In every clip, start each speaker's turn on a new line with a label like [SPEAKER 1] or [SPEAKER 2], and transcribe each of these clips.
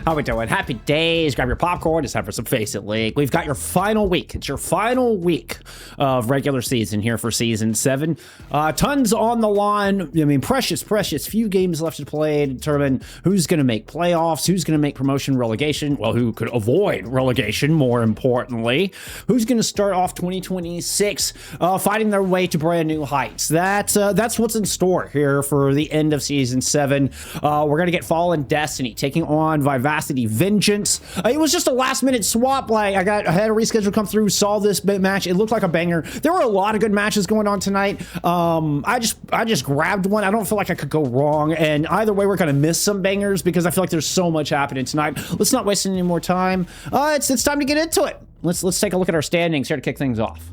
[SPEAKER 1] How we doing? Happy days. Grab your popcorn. It's time for some FACEIT League. We've got your final week. It's your final week of regular season here for Season 7. Tons on the line. I mean, precious few games left to play to determine who's going to make playoffs, who's going to make promotion, relegation, well, who could avoid relegation, more importantly, who's going to start off 2026 fighting their way to brand new heights. That's what's in store here for the end of Season 7. We're going to get Fallen Destiny taking on Vivacity Vengeance. It was just a last-minute swap. Like, I had a reschedule come through, saw this match. It looked like a banger. There were a lot of good matches going on tonight. I just grabbed one. I don't feel like I could go wrong. And either way, we're going to miss some bangers because I feel like there's so much happening tonight. Let's not waste any more time. It's time to get into it. Let's take a look at our standings here to kick things off.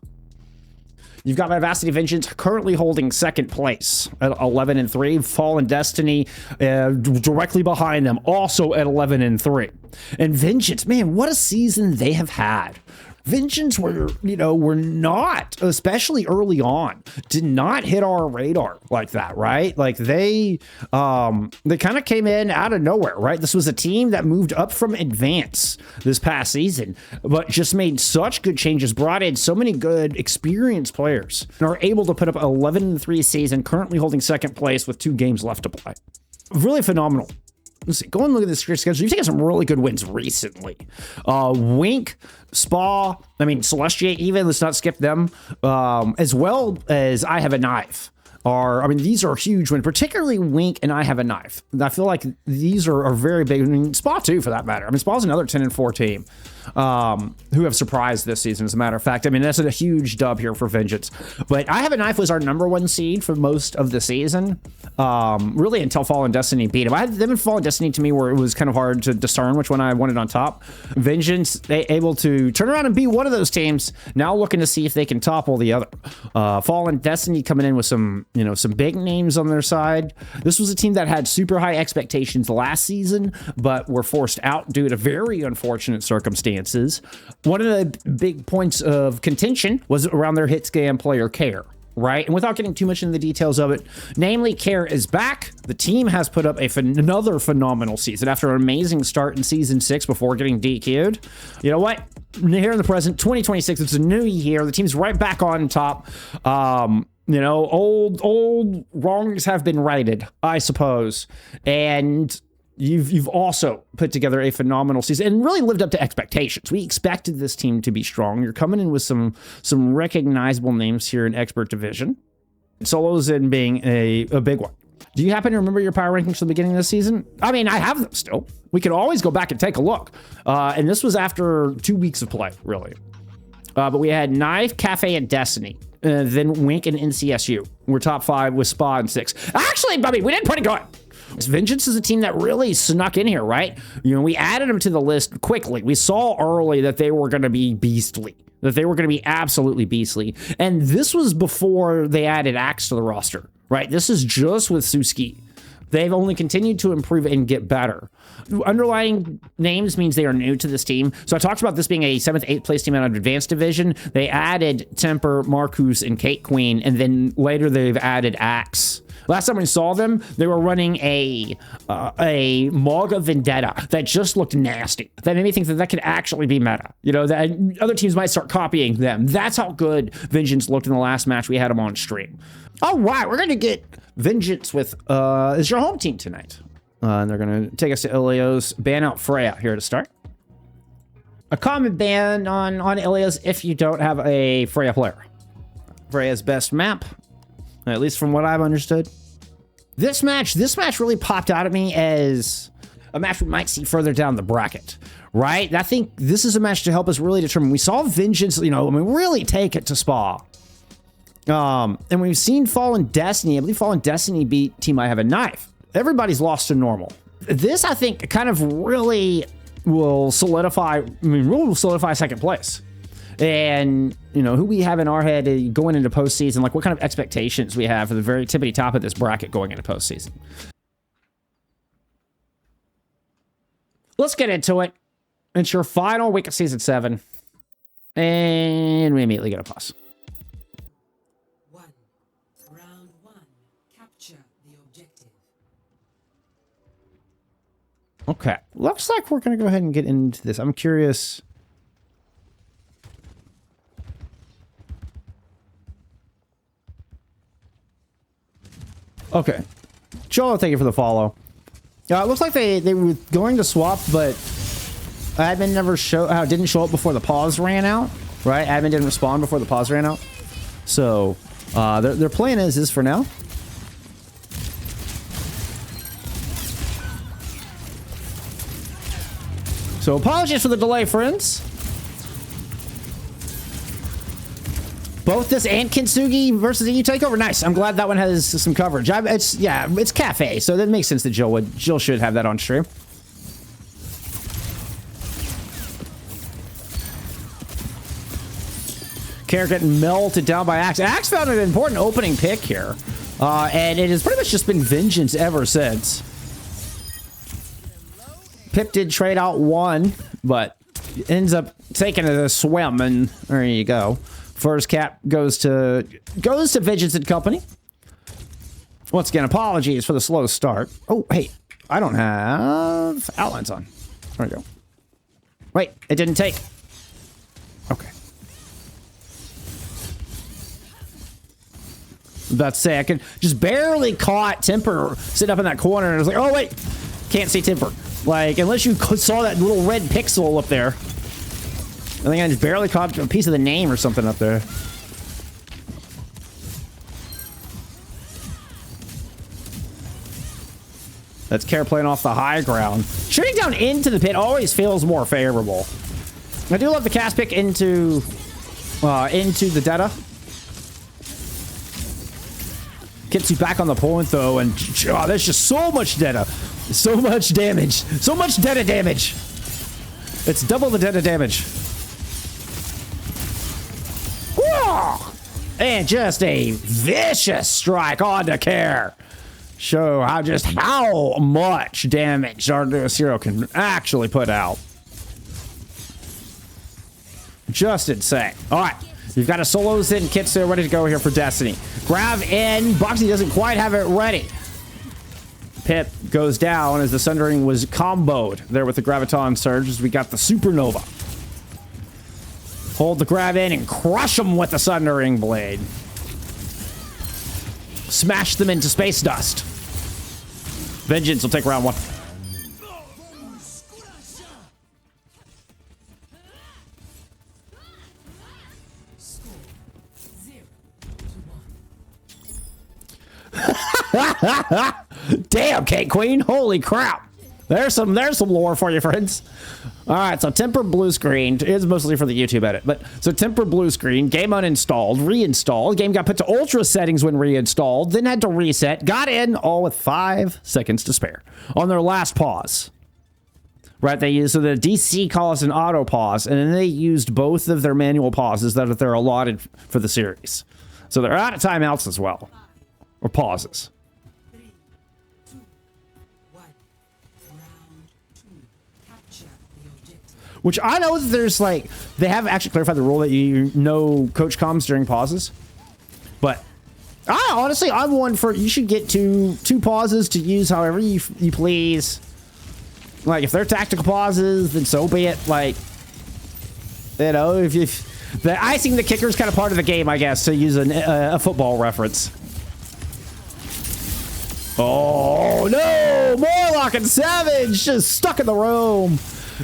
[SPEAKER 1] You've got Vivacity Vengeance currently holding second place at 11-3. Fallen Destiny directly behind them, also at 11-3. And Vengeance, man, what a season they have had. Vengeance were not, especially early on, did not hit our radar like that, right? Like they kind of came in out of nowhere, right? This was a team that moved up from advance this past season, but just made such good changes, brought in so many good experienced players, and are able to put up an 11-3 season, currently holding second place with 2 games left to play. Really phenomenal. Let's see, go and look at this schedule. You've taken some really good wins recently. Wink, Spa, Celestia even, let's not skip them, as well as I Have a Knife. These are huge wins, particularly Wink and I Have a Knife. I feel like these are very big. Spa too, for that matter. Spa's another 10-4 team who have surprised this season, as a matter of fact. That's a huge dub here for Vengeance. But I Have a Knife was our #1 seed for most of the season, really until Fallen Destiny beat him. Them and Fallen Destiny to me where it was kind of hard to discern which one I wanted on top. Vengeance, they able to turn around and be one of those teams, now looking to see if they can topple the other. Fallen Destiny coming in with some big names on their side. This was a team that had super high expectations last season, but were forced out due to very unfortunate circumstances. One of the big points of contention was around their hit scam player Care, right? And without getting too much into the details of it, namely, Care is back. The team has put up another phenomenal season after an amazing start in Season 6 before getting DQ'd. You know what? Here in the present, 2026, it's a new year. The team's right back on top. Old wrongs have been righted, I suppose. And you've also put together a phenomenal season and really lived up to expectations. We expected this team to be strong. You're coming in with some recognizable names here in Expert Division. SoloZen being a big one. Do you happen to remember your power rankings from the beginning of the season? I have them still. We can always go back and take a look. And this was after 2 weeks of play, really. But we had Knife, Cafe, and Destiny. Then Wink and NCSU. We're top 5 with Spa and 6. Actually, we didn't put it going. Vengeance is a team that really snuck in here, right? We added them to the list quickly. We saw early that they were going to be beastly, that they were going to be absolutely beastly. And this was before they added Axe to the roster, right? This is just with Suski. They've only continued to improve and get better. Underlying names means they are new to this team. So I talked about this being a 7th, 8th place team out of Advanced Division. They added Temper, Markoos, and Cake Queen, and then later they've added Axe. Last time we saw them, they were running a Maga Vendetta that just looked nasty. That made me think that could actually be meta. That other teams might start copying them. That's how good Vengeance looked in the last match we had them on stream. All right, we're going to get Vengeance with is your home team tonight. And they're going to take us to Ilios, ban out Freya here to start. A common ban on Ilios if you don't have a Freya player. Freya's best map, at least from what I've understood. This match really popped out at me as a match we might see further down the bracket, right? I think this is a match to help us really determine. We saw Vengeance, really take it to Spa. And we've seen Fallen Destiny. I believe Fallen Destiny beat Team I Have a Knife. Everybody's lost to normal. This, I think, kind of really will solidify second place. And, who we have in our head going into postseason, like what kind of expectations we have for the very tippity top of this bracket going into postseason. Let's get into it. It's your final week of Season 7. And we immediately get a pause.
[SPEAKER 2] Round 1. Capture the objective.
[SPEAKER 1] Okay. Looks like we're going to go ahead and get into this. I'm curious. Okay. Joel, thank you for the follow. It looks like they were going to swap, but admin never didn't show up before the pause ran out, right? Admin didn't respond before the pause ran out. So, their plan is for now. So apologies for the delay, friends. Both this and Kintsugi versus EU Takeover. Nice. I'm glad that one has some coverage. It's cafe, so that makes sense that Jill should have that on stream. Carrot getting melted down by Axe. Axe found an important opening pick here. And it has pretty much just been vengeance ever since. Pip did trade out one, but ends up taking a swim, and there you go. First cap goes to Vengeance and Company. Once again, apologies for the slow start. Oh, hey, I don't have outlines on. There we go. Wait, it didn't take. Okay. About to say, I could just barely caught Temper sitting up in that corner, and I was like, oh, wait, can't see Temper. Like, unless you saw that little red pixel up there. I think I just barely caught a piece of the name or something up there. That's Care playing off the high ground. Shooting down into the pit always feels more favorable. I do love the cast pick into the Detta. Gets you back on the point, though, and oh, there's just so much Detta. So much damage. So much Detta damage. It's double the Detta damage. Whoa! And just a vicious strike on the Care. Show how much damage Zardo's hero can actually put out. Just insane. All right. You've got a SoloZen kit still ready to go here for Destiny. Grab in. Bugsy doesn't quite have it ready. Pip goes down as the Sundering was comboed there with the Graviton Surge as we got the Supernova. Hold the grab in and crush them with the Sundering Blade. Smash them into space dust. Vengeance will take round one. Damn, Cake Queen. Holy crap. There's some lore for you, friends. All right, so Temper blue screen is mostly for the YouTube edit, but so Temper blue screen, game uninstalled, reinstalled, game got put to ultra settings when reinstalled, then had to reset, got in, all with 5 seconds to spare on their last pause. Right, so the DC calls an auto pause, and then they used both of their manual pauses that they're allotted for the series. So they're out of timeouts as well, or pauses. Which I know that there's like, they have actually clarified the rule that you know coach comms during pauses. But honestly, I'm one for, you should get two pauses to use however you please. Like, if they're tactical pauses, then so be it. Like, you know, if the icing the kicker is kind of part of the game, I guess, to use a football reference. Oh, no! Morlock and Savage just stuck in the room.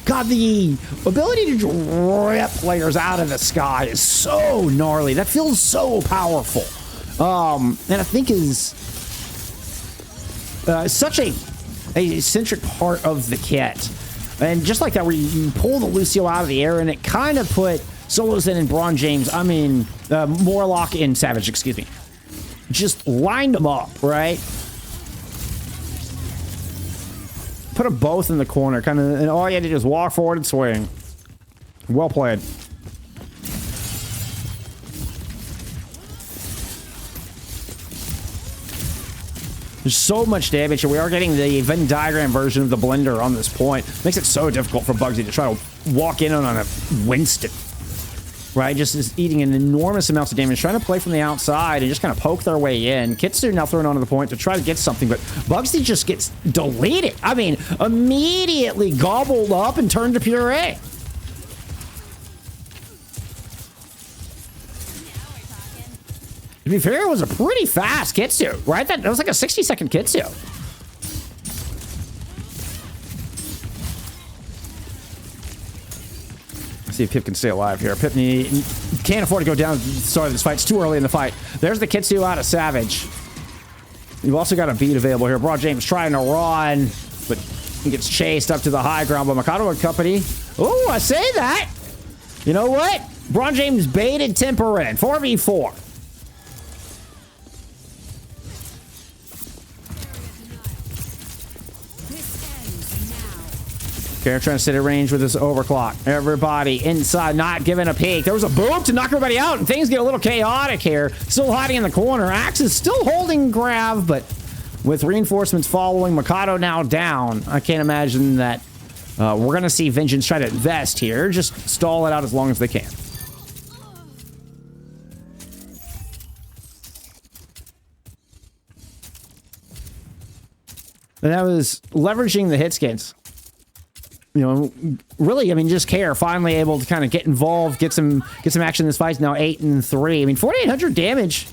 [SPEAKER 1] God, the ability to rip players out of the sky is so gnarly. That feels so powerful. And I think is such a eccentric part of the kit. And just like that, where you pull the Lucio out of the air, and it kind of put SoloZen and Braun James, Morlock and Savage, excuse me, just lined them up, right? Put them both in the corner, kind of, and all you had to do is walk forward and swing. Well played. There's so much damage, and we are getting the Venn diagram version of the blender on this point. Makes it so difficult for Bugsy to try to walk in on a Winston. right? Just is eating an enormous amount of damage, trying to play from the outside and just kind of poke their way in. Kitsu now thrown onto the point to try to get something, but Bugsy just gets deleted. I mean, immediately gobbled up and turned to puree. To be fair, it was a pretty fast Kitsu, right? That was like a 60-second Kitsu. See if Pip can stay alive here. Pip can't afford to go down at the start of this fight. It's too early in the fight. There's the Kitsu out of Savage. You've also got a beat available here. Broad James trying to run, but he gets chased up to the high ground by Makoto and company. Oh, I say that. You know what? Broad James baited Temper in. 4v4. Care trying to sit at range with this overclock. Everybody inside, not giving a peek. There was a boom to knock everybody out, and things get a little chaotic here. Still hiding in the corner. Axe is still holding Grav, but with reinforcements following, Makoto now down. I can't imagine that we're going to see Vengeance try to invest here. Just stall it out as long as they can. And that was leveraging the hit skins. You know, really, I mean, just Care finally able to kind of get involved, get some action in this fight. Now 8-3. I mean, 4,800 damage.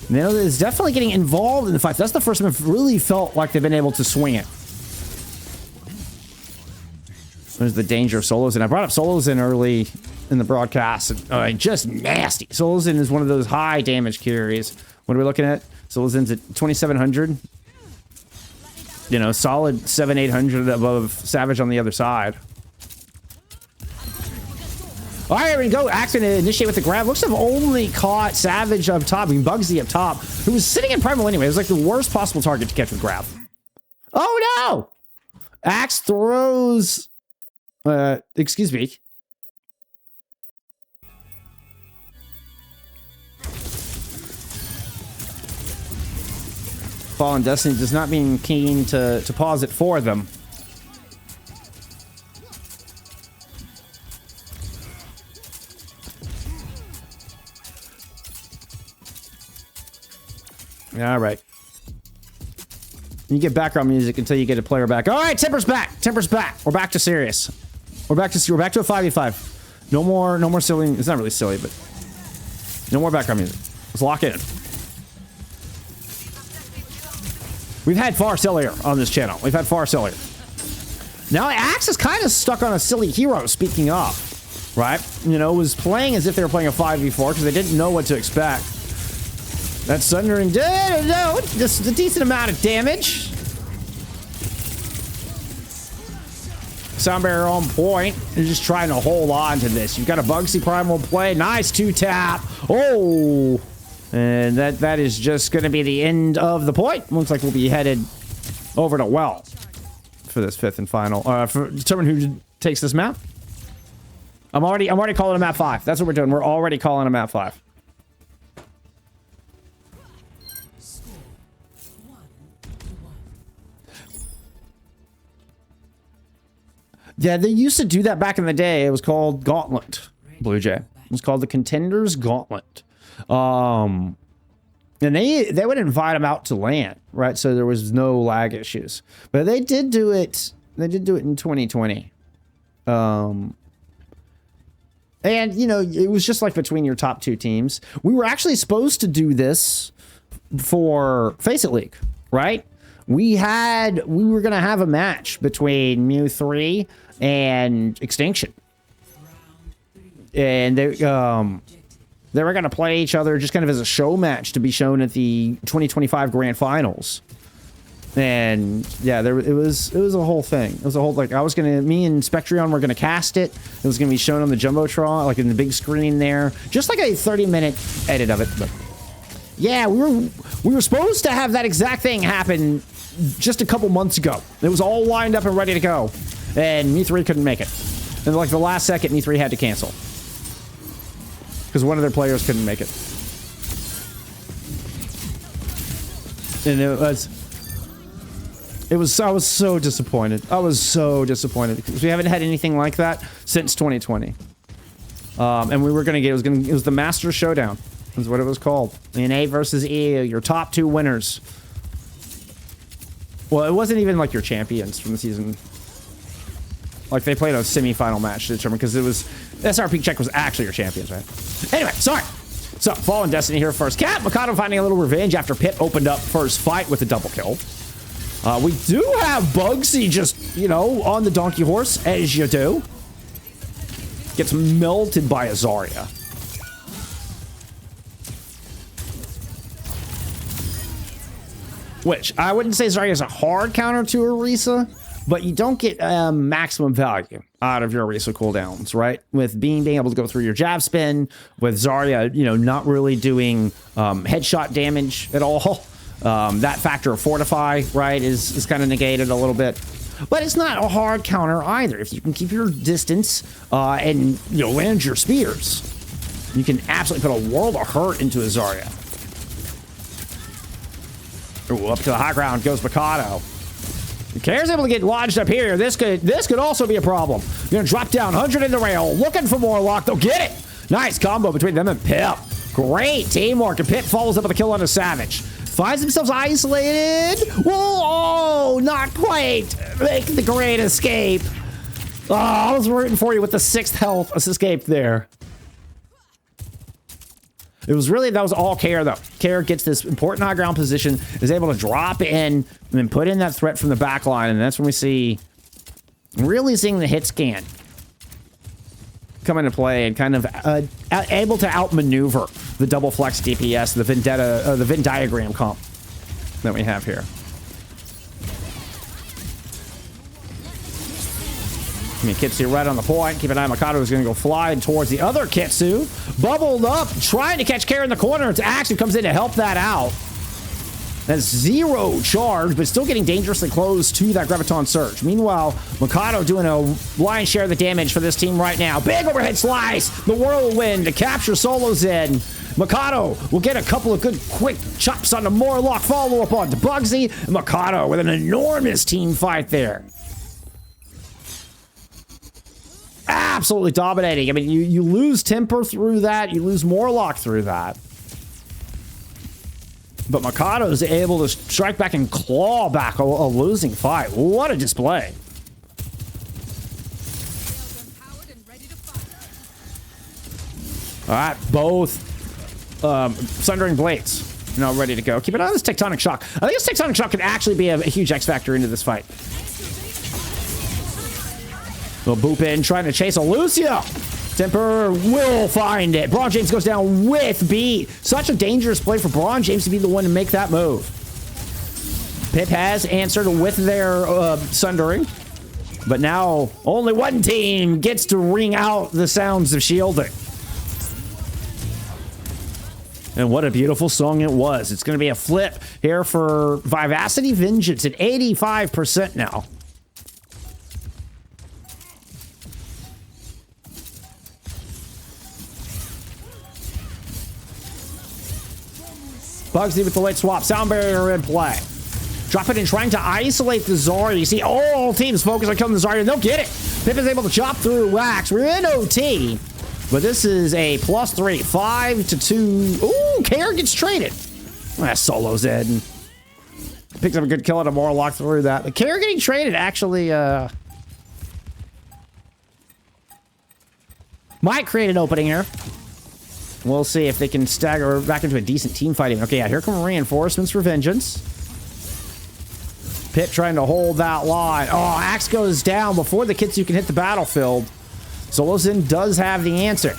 [SPEAKER 1] You know, is definitely getting involved in the fight. That's the first time I've really felt like they've been able to swing it. There's the danger of SoloZen. I brought up SoloZen early in the broadcast. Just nasty. SoloZen is one of those high damage carries. What are we looking at? SoloZen's at 2,700. You know, solid 700-800 above Savage on the other side. All right, here we go. Axe gonna initiate with the grab. Looks to have only caught Savage up top. I mean, Bugsy up top, who was sitting in Primal anyway. It was like the worst possible target to catch with grab. Oh, no! Axe throws... excuse me. Fallen Destiny does not mean keen to pause it for them. All right. You get background music until you get a player back. All right, Temper's back. Temper's back. We're back to serious. We're back to a 5v5. No more silly. It's not really silly, but no more background music. Let's lock in. We've had far sillier on this channel. We've had far sillier. Now, Axe is kind of stuck on a silly hero, speaking of, right? You know, was playing as if they were playing a 5v4 because they didn't know what to expect. That Sundering did, no, just a decent amount of damage. Soundbearer on point. They're just trying to hold on to this. You've got a Bugsy Primal play. Nice 2-tap. Oh! And that is just going to be the end of the point. Looks like we'll be headed over to Well for this fifth and final. For determine who takes this map. I'm already calling a map 5. That's what we're doing. We're already calling a map 5. Yeah, they used to do that back in the day. It was called Gauntlet, Blue Jay. It was called the Contenders Gauntlet. And they would invite them out to land, right? So there was no lag issues. But they did do it. They did do it in 2020. And, you know, it was just like between your top 2 teams. We were actually supposed to do this for FACEIT League, right? We were going to have a match between Mew 3 and Extinction. And they were going to play each other just kind of as a show match to be shown at the 2025 Grand Finals. And yeah, it was a whole thing. It was a whole, like, me and Spectrion were going to cast it. It was going to be shown on the Jumbotron, like in the big screen there. Just like a 30-minute edit of it. But yeah, we were supposed to have that exact thing happen just a couple months ago. It was all lined up and ready to go. And Me3 couldn't make it. And like the last second, Me3 had to cancel. Because one of their players couldn't make it. And I was so disappointed. I was so disappointed because we haven't had anything like that since 2020. And we were gonna get it was the Master Showdown, is what it was called. NA versus EU, your top 2 winners. Well, it wasn't even like your champions from the season. Like they played a semi-final match to determine, because it was SRP check was actually your champions, right? Anyway, sorry. So, Fallen Destiny here first. Cat Makoto finding a little revenge after Pit opened up first fight with a double kill. We do have Bugsy just, you know, on the donkey horse, as you do. Gets melted by a Zarya. Which, I wouldn't say Zarya is a hard counter to Orisa, but you don't get maximum value out of your Orisa cooldowns, right? With being able to go through your jab spin, with Zarya, you know, not really doing headshot damage at all. That factor of Fortify, right, is kind of negated a little bit. But it's not a hard counter either. If you can keep your distance and, you know, land your spears, you can absolutely put a world of hurt into a Zarya. Ooh, up to the high ground goes Makoto. Kair's able to get lodged up here. This could also be a problem. You're gonna drop down 100 in the rail, looking for more lock. They'll get it. Nice combo between them and Pip. Great teamwork. And Pip follows up with a kill on a Savage. Finds themselves isolated. Whoa, oh, not quite. Make the great escape. Oh, I was rooting for you with the 6th health escape there. It was really, that was all Kair though. Kair gets this important high ground position, is able to drop in and then put in that threat from the back line, and that's when we see, really seeing the hit scan come into play and kind of able to outmaneuver the double flex DPS, the Vendetta, the Venn diagram comp that we have here. I mean, Kitsu right on the point. Keep an eye, Makoto is going to go flying towards the other Kitsu. Bubbled up, trying to catch Kair in the corner. It actually comes in to help that out. That's 0 charge, but still getting dangerously close to that Graviton Surge. Meanwhile, Makoto doing a lion's share of the damage for this team right now. Big overhead slice, the whirlwind to capture SoloZen. Makoto will get a couple of good quick chops on the Morlock, follow up on to Bugsy. Makoto with an enormous team fight there. Absolutely dominating. I mean, you lose Temper through that, you lose Morlock through that. But Makoto is able to strike back and claw back a losing fight. What a display. All right, both Sundering Blades, you know, ready to go. Keep an eye on this Tectonic Shock. I think this Tectonic Shock could actually be a huge X factor into this fight. Little boop in, trying to chase a Lucio. Temper will find it. Braun James goes down with beat. Such a dangerous play for Braun James to be the one to make that move. Pip has answered with their sundering. But now only one team gets to ring out the sounds of shielding. And what a beautiful song it was. It's going to be a flip here for Vivacity Vengeance at 85% now. Bugsy with the late swap. Sound barrier in play. Drop it in, trying to isolate the Zarya. You see all teams focus on killing the Zarya, and they'll get it. Pip is able to chop through Wax. We're in OT. But this is a +3. 5-2. Ooh, Kair gets traded. That's SoloZen. Picks up a good kill on a Morlock through that. The Kair getting traded actually might create an opening here. We'll see if they can stagger back into a decent team fighting. Okay, yeah, here come reinforcements for Vengeance. Pip trying to hold that line. Oh, Axe goes down before the Kitsu can hit the battlefield. SoloZen does have the answer.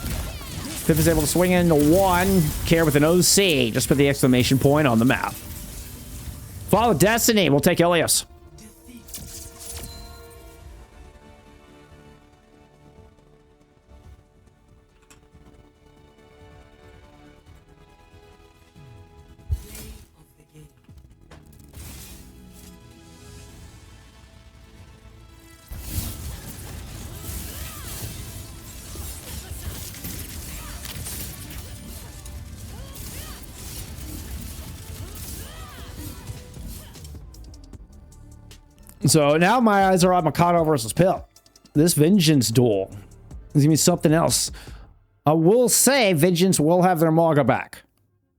[SPEAKER 1] Pip is able to swing into one. Kair with an OC. Just put the exclamation point on the map. Follow Destiny. We'll take Ilios. So now my eyes are on Makoto versus Pip. This Vengeance duel is going to be something else. I will say Vengeance will have their Maga back.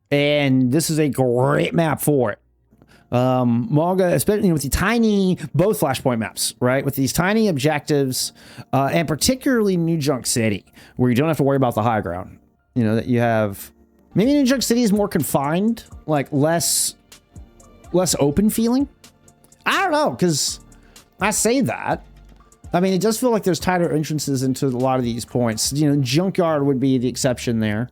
[SPEAKER 1] And this is a great map for it. Maga, especially with the tiny, both Flashpoint maps, right? With these tiny objectives, and particularly New Junk City, where you don't have to worry about the high ground. You know, that you have... Maybe New Junk City is more confined, like less open feeling. I don't know, because I say that. I mean, it does feel like there's tighter entrances into a lot of these points. You know, Junkyard would be the exception there.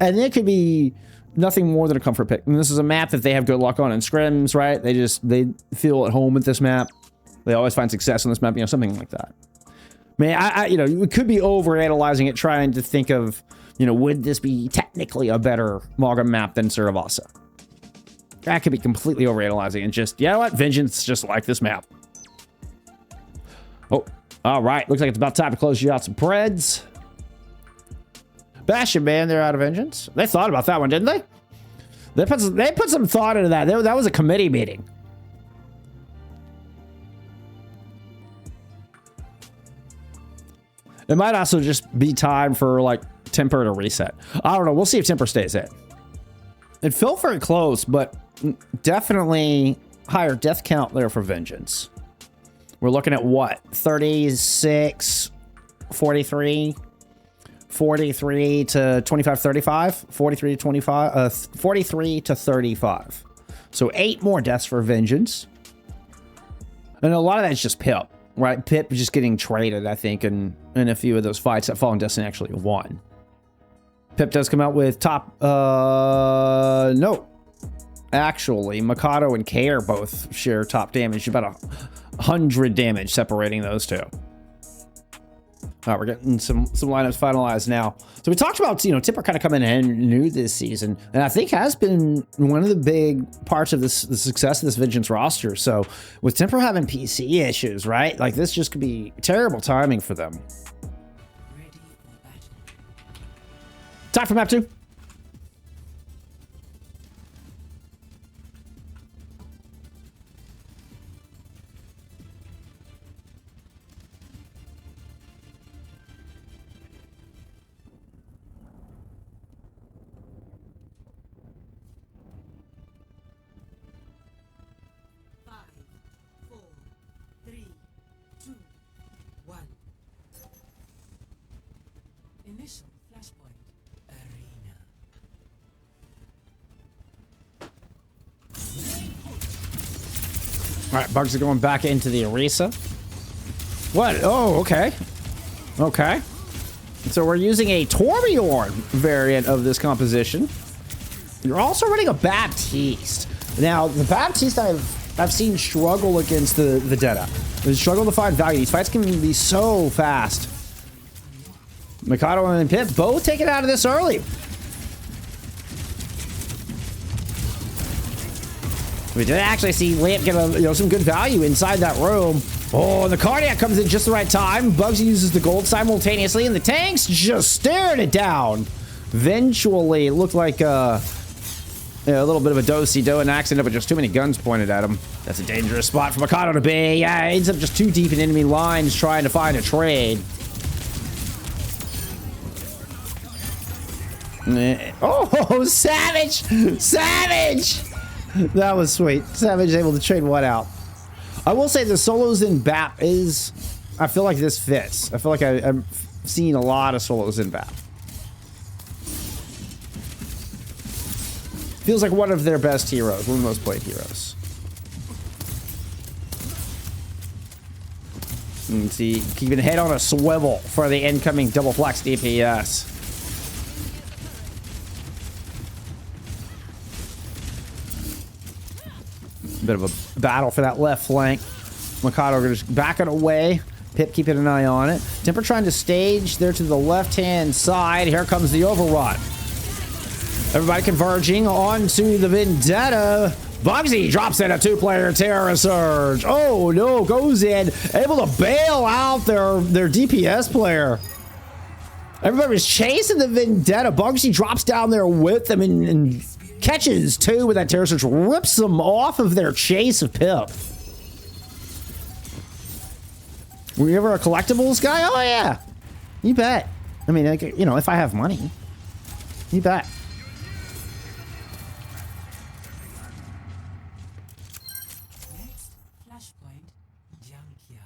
[SPEAKER 1] And it could be nothing more than a comfort pick. And this is a map that they have good luck on in scrims, right? They feel at home with this map. They always find success on this map, you know, something like that. Man, you know, you could be overanalyzing it, trying to think of, you know, would this be technically a better Maga map than Suravasa? That could be completely overanalyzing and just, you know what? Vengeance just like this map. Oh, all right. Looks like it's about time to close you out some Preds. Bastion, man, they're out of Vengeance. They thought about that one, didn't they? They put some thought into that. That was a committee meeting. It might also just be time for, like, Temper to reset. I don't know. We'll see if Temper stays in. It felt very close, but definitely higher death count there for Vengeance. We're looking at what? 36, 43, 43 to 25, 35, 43 to 25, 43 to 35. So 8 more deaths for Vengeance. And a lot of that's just Pip, right? Pip just getting traded, I think, in a few of those fights that Fallen Destiny actually won. Pip does come out with top, no. Actually, Makoto and Care both share top damage, about 100 damage separating those two. All right, we're getting some lineups finalized now. So we talked about, you know, Tipper kind of coming in new this season, and I think has been one of the big parts of the success of this Vengeance roster. So with Tipper having PC issues, right? Like this just could be terrible timing for them. Time for map 2. All right, Bugsy going back into the Arisa. What? Oh, okay. Okay. So we're using a Torbjorn variant of this composition. You're also running a Baptiste. Now, the Baptiste I've seen struggle against the Vendetta. They struggle to find value. These fights can be so fast. Makoto and Pip both taken out of this early. We did actually see Lamp get some good value inside that room. Oh, and the Cardiac comes in just the right time. Bugsy uses the gold simultaneously, and the tanks just stared it down. Eventually, it looked like a little bit of a do-si-do, an accident, but just too many guns pointed at him. That's a dangerous spot for Makoto to be. Yeah, ends up just too deep in enemy lines trying to find a trade. Oh, Savage! Savage! That was sweet. Savage is able to trade one out. I will say the SoloZen BAP is... I feel like this fits. I feel like I've seen a lot of SoloZen BAP. Feels like one of their best heroes. One of the most played heroes. And see, keeping head on a swivel for the incoming double flex DPS. Bit of a battle for that left flank. Makoto just backing away. Pip keeping an eye on it. Temper trying to stage there to the left-hand side. Here comes the overrun. Everybody converging onto the Vendetta. Bugsy drops in a 2-player Terra Surge. Oh no, goes in, able to bail out their DPS player. Everybody's chasing the Vendetta. Bugsy drops down there with them and catches 2 with that Terra Surge, rips them off of their chase of Pip. Were you ever a collectibles guy? Oh yeah, you bet. I mean, like, you know, if I have money. You bet.
[SPEAKER 2] Next flashpoint, junkyard.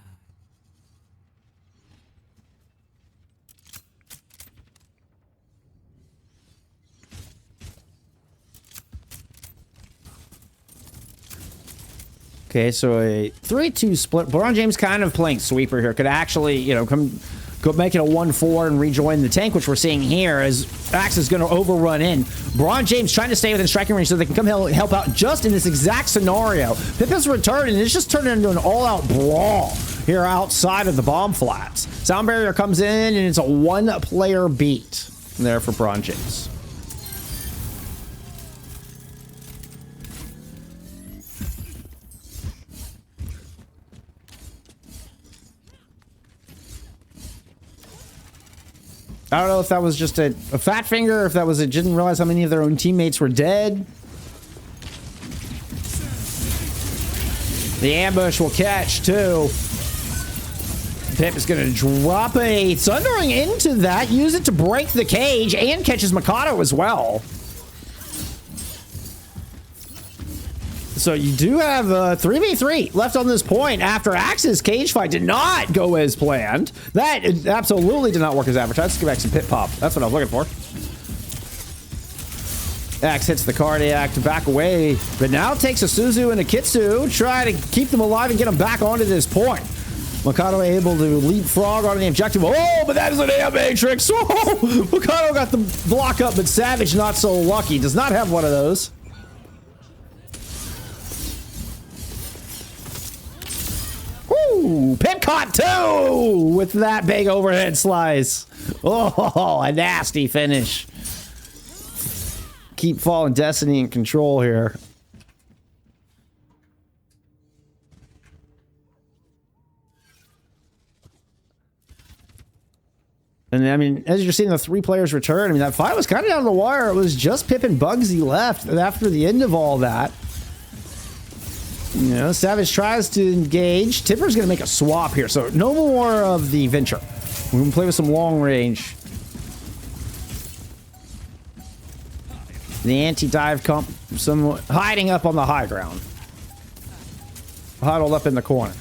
[SPEAKER 1] Okay, so a 3-2 split. LeBron James kind of playing sweeper here. Could actually, you know, go make it a 1-4 and rejoin the tank, which we're seeing here as Axe is going to overrun in. LeBron James trying to stay within striking range so they can come help out just in this exact scenario. Pippa's return, and it's just turning into an all-out brawl here outside of the bomb flats. Sound barrier comes in, and it's a one-player beat there for LeBron James. I don't know if that was just a fat finger, or if that was it didn't realize how many of their own teammates were dead. The ambush will catch, too. Pip is going to drop a Thundering into that, use it to break the cage, and catches Makoto as well. So you do have a 3v3 left on this point after Axe's cage fight did not go as planned. That absolutely did not work as advertised. Let's get back some pit pop. That's what I was looking for. Axe hits the cardiac to back away, but now takes a Suzu and a Kitsu, try to keep them alive and get them back onto this point. Makoto able to leapfrog on the objective. Oh, but that is an air matrix. Oh, Makoto got the block up, but Savage not so lucky. Does not have one of those. Ooh, Pip caught two with that big overhead slice. Oh, a nasty finish. Keep Fallen Destiny in control here. And I mean, as you're seeing the three players return, I mean, that fight was kind of down the wire. It was just Pip and Bugsy left after the end of all that. You know, Savage tries to engage. Tipper's going to make a swap here, so no more of the Venture. We can play with some long range. The anti-dive comp, some hiding up on the high ground. Huddled up in the corner.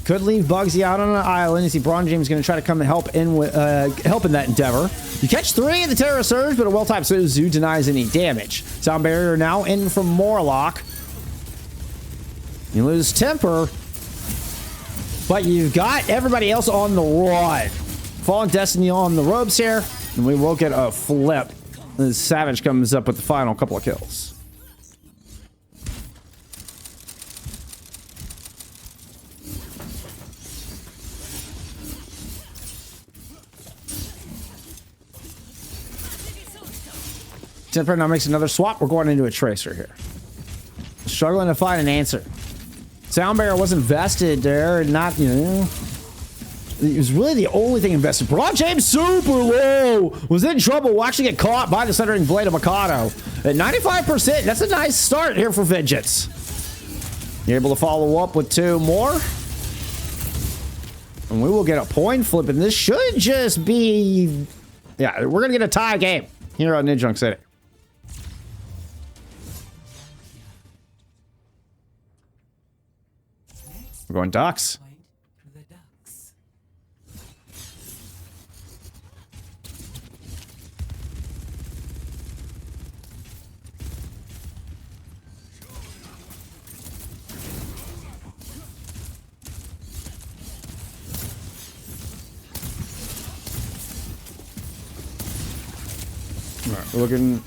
[SPEAKER 1] Could leave Bugsy out on an island. You see Bron James going to try to come and help in with help in that endeavor. You catch three of the Terror Surge, but a well-timed Suzu denies any damage. Sound barrier now in from Morlock. You lose temper, but you've got everybody else on the run. Fallen Destiny on the ropes here, and we will get a flip as Savage comes up with the final couple of kills. Temper now makes another swap. We're going into a Tracer here. Struggling to find an answer. Sound barrier wasn't vested there, not, you know. It was really the only thing invested. Bron James super low. Was in trouble. Will actually get caught by the centering blade of Makoto. At 95%, that's a nice start here for Vengeance. You're able to follow up with two more. And we will get a point flip, and this should just be... Yeah, we're going to get a tie game here on Ninjunk City. We're going Ducks. All right, we're looking.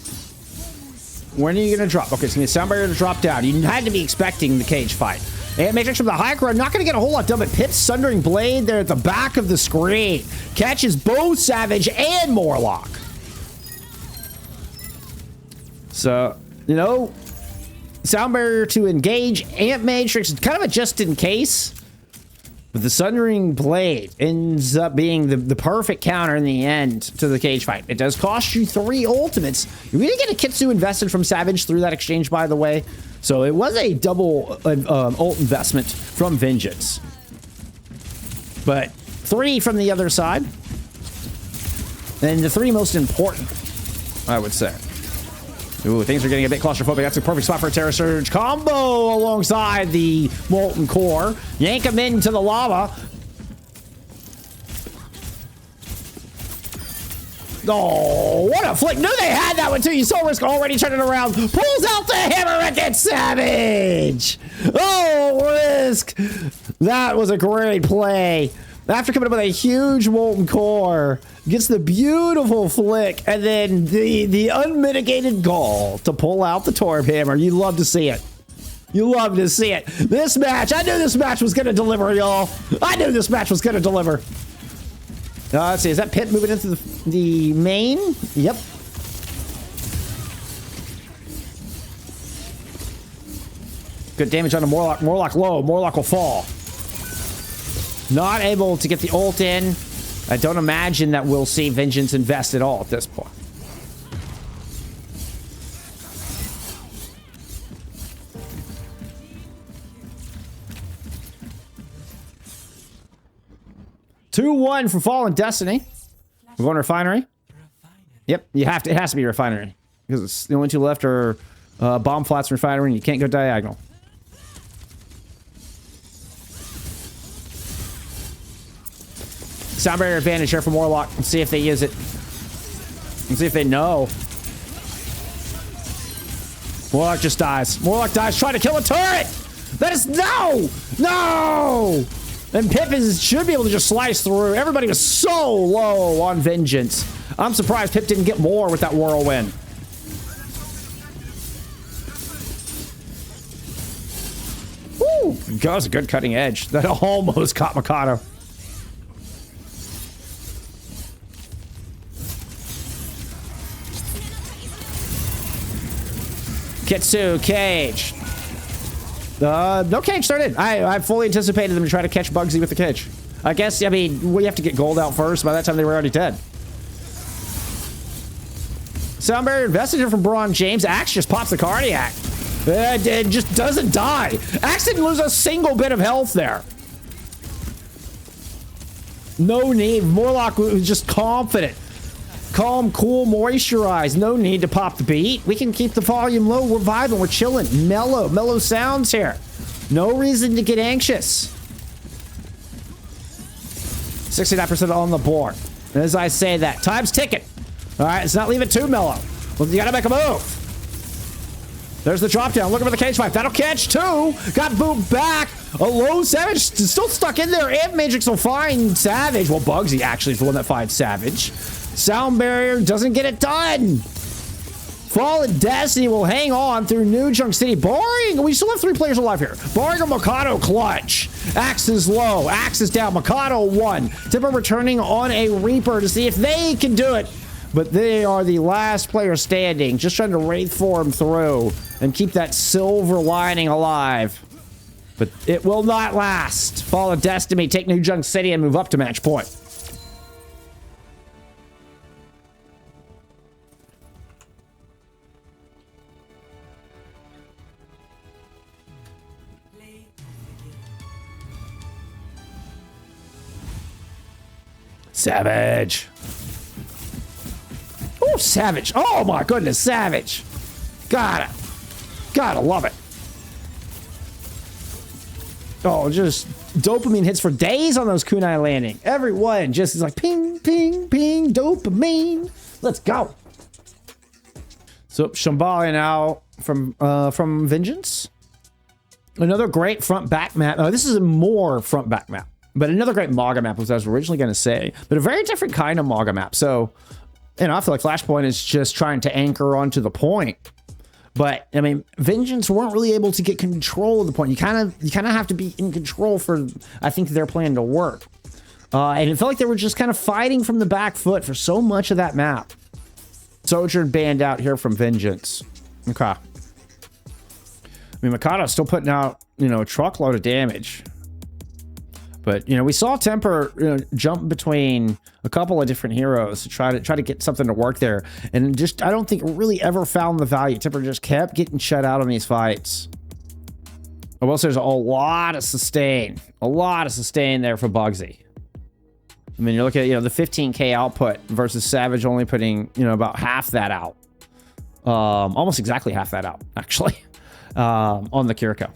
[SPEAKER 1] When are you going to drop? Okay, so you sound barrier to drop down. You had to be expecting the cage fight. And Matrix from the high ground, not going to get a whole lot done, but Pip's Sundering Blade there at the back of the screen. Catches both Savage and Morlock. So, you know, sound barrier to engage. Amp Matrix, kind of a just in case. But the Sundering Blade ends up being the perfect counter in the end to the cage fight. It does cost you 3 ultimates. You really get a Kitsu invested from Savage through that exchange, by the way. So it was a double ult investment from Vengeance. But 3 from the other side. And the 3 most important, I would say. Ooh, things are getting a bit claustrophobic. That's a perfect spot for a Terra Surge combo alongside the Molten Core. Yank him into the lava. Oh, what a flick. Knew they had that one too. You saw Risk already turning around. Pulls out the hammer against Savage. Oh, Risk. That was a great play. After coming up with a huge Molten Core, gets the beautiful flick, and then the unmitigated gall to pull out the Torb Hammer. You love to see it. You love to see it. This match, I knew this match was going to deliver, y'all. I knew this match was going to deliver. Let's see, is that Pit moving into the main? Yep. Good damage on the Morlock. Morlock low. Morlock will fall. Not able to get the ult in. I don't imagine that we'll see Vengeance invest at all at this point. Two 2-1 for Fallen Destiny. We're going Refinery. Yep, you have to. It has to be Refinery because it's the only 2 left are Bomb Flats and Refinery, and you can't go diagonal. Sound barrier advantage here for Morlock. Let's see if they use it. Let's see if they know. Morlock just dies. Morlock dies trying to kill a turret. That is no, no. And Pip should be able to just slice through. Everybody was so low on Vengeance. I'm surprised Pip didn't get more with that whirlwind. Woo! That was a good cutting edge. That almost caught Makoto. Kitsu, cage. No cage started. I fully anticipated them to try to catch Bugsy with the cage. I guess, I mean, we have to get gold out first. By that time, they were already dead. Sound barrier invested from Braun James. Axe just pops the cardiac. It just doesn't die. Axe didn't lose a single bit of health there. No need. Morlock was just confident. Calm, cool, moisturized. No need to pop the beat. We can keep the volume low. We're vibing. We're chilling. Mellow sounds here. No reason to get anxious. 69% on the board. And as I say that, time's ticking. All right, let's not leave it too mellow. Well, you got to make a move. There's the drop down. Looking for the cage fight. That'll catch 2. Got booted back. A low Savage still stuck in there. And Matrix will find Savage. Well, Bugsy actually is the one that finds Savage. Sound barrier doesn't get it done. Fallen Destiny will hang on through New Junk City. Barring, we still have 3 players alive here. Barring a Makoto clutch. Axe is low. Axe is down. Makoto 1. Tipper returning on a Reaper to see if they can do it. But they are the last player standing. Just trying to Wraith form through and keep that silver lining alive. But it will not last. Fallen Destiny take New Junk City and move up to match point. Savage. Oh, Savage. Oh, my goodness. Savage. Gotta love it. Oh, just dopamine hits for days on those kunai landing. Everyone just is like ping, ping, ping, dopamine. Let's go. So, Shambali now from Vengeance. Another great front-back map. Oh, this is a more front-back map. But another great Maga map, was I was originally going to say. But a very different kind of Maga map. So, you know, I feel like Flashpoint is just trying to anchor onto the point. But, I mean, Vengeance weren't really able to get control of the point. You kind of have to be in control for, I think, their plan to work. And it felt like they were just kind of fighting from the back foot for so much of that map. Sojourn banned out here from Vengeance. Okay. I mean, Makoto's still putting out, you know, a truckload of damage. But, you know, we saw Temper, you know, jump between a couple of different heroes to try to get something to work there. And just, I don't think it really ever found the value. Temper just kept getting shut out on these fights. I will say there's a lot of sustain. A lot of sustain there for Bugsy. I mean, you're looking at, the 15K output versus Savage only putting, about half that out. Almost exactly half that out, actually, on the Kiriko.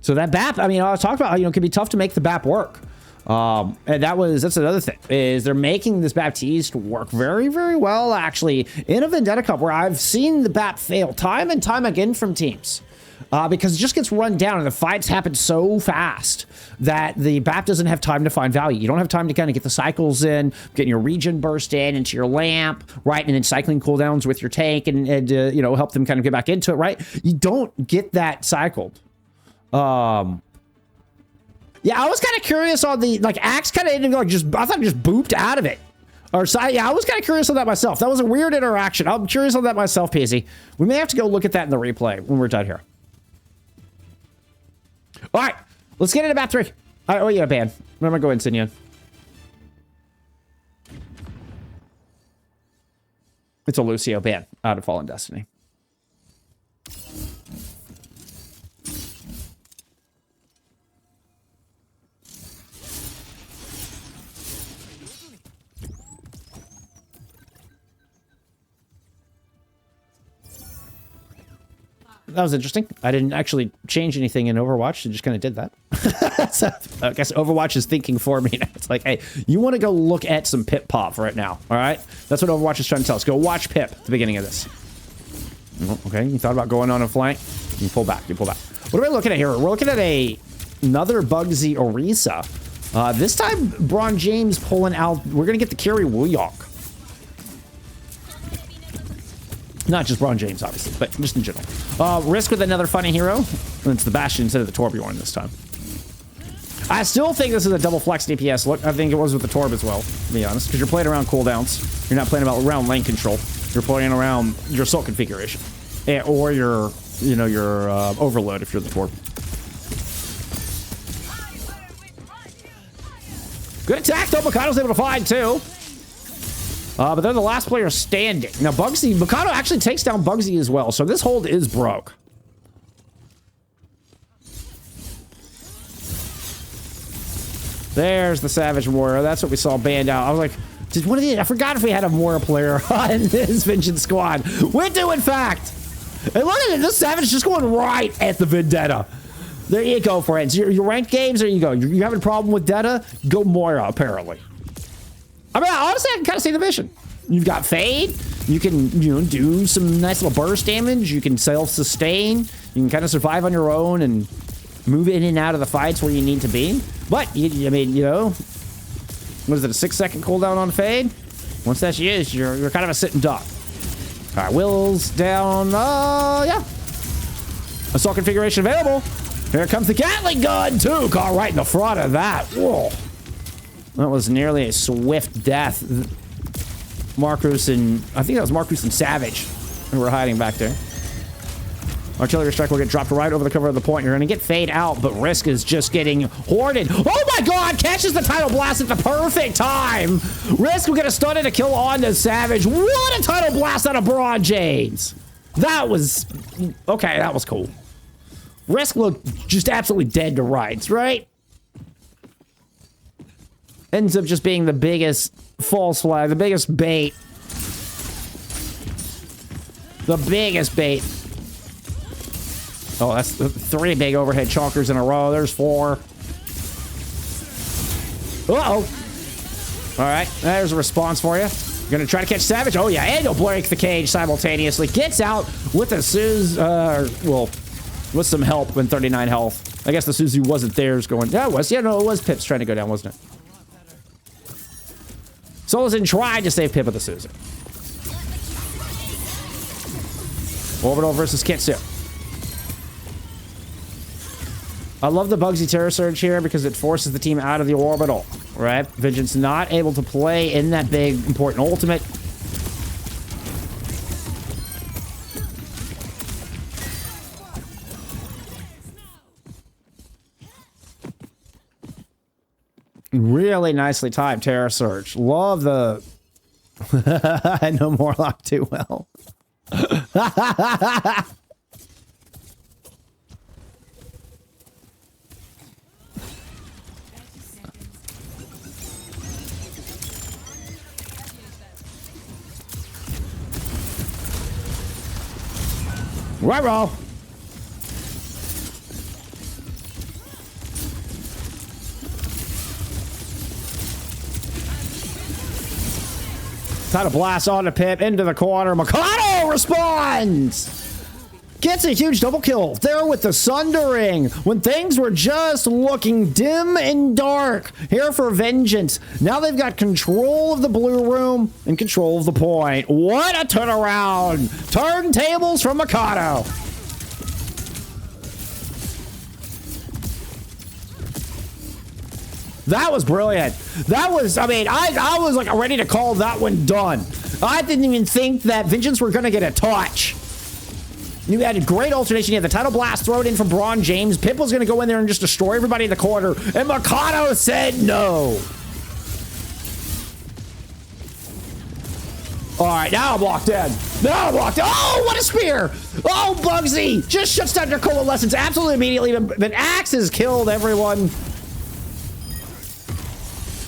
[SPEAKER 1] So that BAP, I mean, I was talking about how, it can be tough to make the BAP work. And that's another thing, is they're making this Baptiste work very, very well, actually, in a Vendetta Cup, where I've seen the BAP fail time and time again from teams. Because it just gets run down and the fights happen so fast that the BAP doesn't have time to find value. You don't have time to kind of get the cycles in, getting your regen burst in into your lamp, right? And then cycling cooldowns with your tank and help them kind of get back into it, right? You don't get that cycled. Yeah, I was kind of curious on the, Axe kind of ended I thought it just booped out of it. Or, yeah, I was kind of curious on that myself. That was a weird interaction. I'm curious on that myself, PZ. We may have to go look at that in the replay when we're done here. All right, let's get into map 3. Oh, yeah, ban. I'm going to go Insignia. It's a Lucio ban out of Fallen Destiny. That was interesting. I didn't actually change anything in Overwatch. I just kind of did that. So I guess Overwatch is thinking for me. It's like, hey, you want to go look at some Pip pop right now, all right? That's what Overwatch is trying to tell us. Go watch Pip at the beginning of this. Okay, you thought about going on a flank? You pull back, you pull back. What are we looking at here? We're looking at another Bugsy Orisa. This time, Braun James pulling out. We're going to get the carry Wooyonk. Not just Braun James, obviously, but just in general. Risk with another funny hero. It's the Bastion instead of the Torbjorn this time. I still think this is a double flex DPS look. I think it was with the Torb as well, to be honest, because you're playing around cooldowns. You're not playing around lane control. You're playing around your Assault configuration. Or your, your Overload if you're the Torb. Good attack, though. Makado's able to find, too. But they're the last player standing. Now, Mikado actually takes down Bugsy as well, so this hold is broke. There's the Savage Warrior. That's what we saw banned out. I was like, I forgot if we had a Warrior player on this Vengeance squad. We do, in fact. And look at it. This Savage is just going right at the Vendetta. There you go, friends. Your ranked games, there you go. You're having a problem with Detta? Go Moira, apparently. I mean, honestly, I can kind of see the mission. You've got Fade. You can, do some nice little burst damage. You can self-sustain. You can kind of survive on your own and move in and out of the fights where you need to be. But, what is it, a 6-second cooldown on Fade? Once that's used, you're kind of a sitting duck. All right, Will's down. Yeah. Assault configuration available. Here comes the Gatling gun, too. Caught right in the front of that. Whoa. That was nearly a swift death. Markoos and... I think that was Markoos and Savage who were hiding back there. Artillery strike will get dropped right over the cover of the point. You're going to get Fade out, but Risk is just getting hoarded. Oh my god! Catches the Tidal Blast at the perfect time! Risk will get a stun and a kill on the Savage. What a Tidal Blast out of Braun James! That was... Okay, that was cool. Risk looked just absolutely dead to rights, right? Ends up just being the biggest false flag, the biggest bait. The biggest bait. Oh, that's 3 big overhead chonkers in a row. There's 4. Uh-oh. All right, there's a response for you. You're gonna try to catch Savage. Oh, yeah, and you'll break the cage simultaneously. Gets out with a with some help and 39 health. I guess the Suzu wasn't theirs going... Yeah, it was. Yeah, no, it was Pip's trying to go down, wasn't it? SoloZen tried to save Pip with the Suzu. Orbital versus Kitsu. I love the Bugsy Terror Surge here because it forces the team out of the orbital, right? Vengeance not able to play in that big, important ultimate. Really nicely timed Terror Surge. Love the... I know Morlock too well. Right, roll. Tidal blast on the pip, into the corner. Makoto responds! Gets a huge double kill there with the Sundering when things were just looking dim and dark here for Vengeance. Now they've got control of the blue room and control of the point. What a turnaround! Turntables from Makoto. That was brilliant. That was, I mean, I was like ready to call that one done. I didn't even think that Vengeance were going to get a touch. You had a great alternation. You had the Tidal Blast thrown in from Braun James. Pip was going to go in there and just destroy everybody in the corner. And Makoto said no. All right, now I'm locked in. Now I'm locked in. Oh, what a spear. Oh, Bugsy just shuts down their coalescence absolutely immediately. But Axe has killed everyone.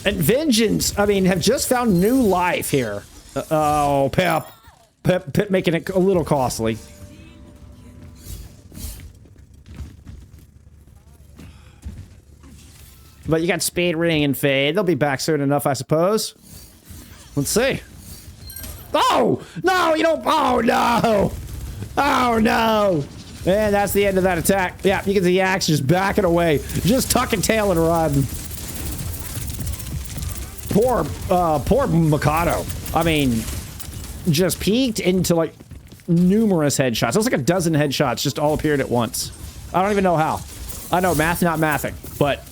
[SPEAKER 1] And Vengeance, I mean, have just found new life here. Oh, Pip. Pip making it a little costly. But you got Speed, Ring, and Fade. They'll be back soon enough, I suppose. Let's see. Oh! No, you don't... Oh, no! Oh, no! And that's the end of that attack. Yeah, you can see Axe just backing away. Just tuck and tail and run. Poor Makoto. I mean, just peeked into, like, numerous headshots. It was like a dozen headshots just all appeared at once. I don't even know how. I know, math not mathing, but...